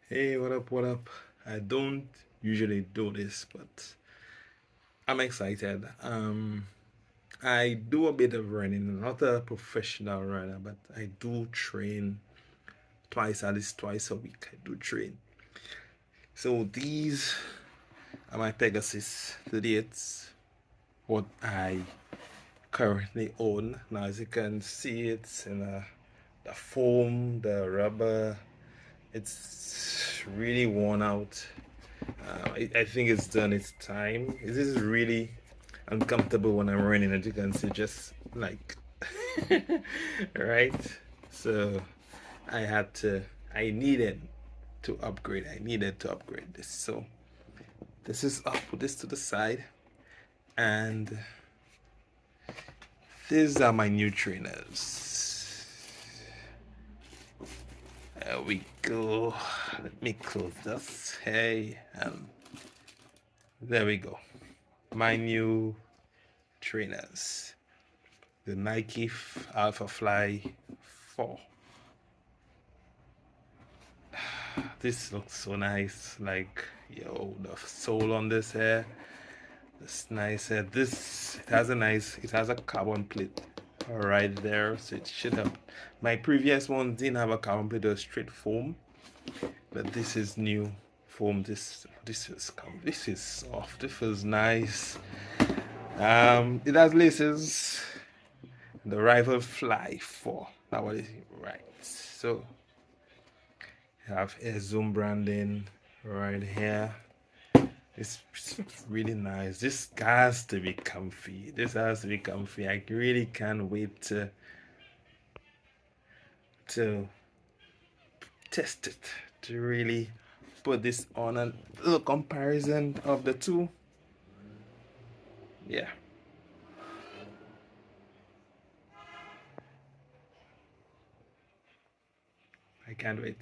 Hey, what up, what up? I don't usually do this, but I'm excited. I do a bit of running, not a professional runner, but I do train twice, at least twice a week. I do train. So these are my Pegasus. Today it's what I currently own. Now, as you can see, it's in the foam, the rubber. It's really worn out. I think it's done its time. This is really uncomfortable when I'm running, as you can see, just like right. So I had to, I needed to upgrade. I needed to upgrade this. So this is, I'll put this to the side, and these are my new trainers. There we go. Let me close this. Hey, there we go. My new trainers, the Nike Alpha Fly 4. This looks so nice. Like, yo, the sole on this hair, this nice hair. This, it has a carbon plate right there, so it should have. My previous one didn't have a carbon plate, it was straight foam, but this is new foam. This is soft. This feels nice. It has laces. The Rival Fly 4. That was right. So you have Air Zoom branding right here. It's really nice. This has to be comfy. This has to be comfy. I really can't wait to test it, to really put this on a little comparison of the two. Yeah, I can't wait.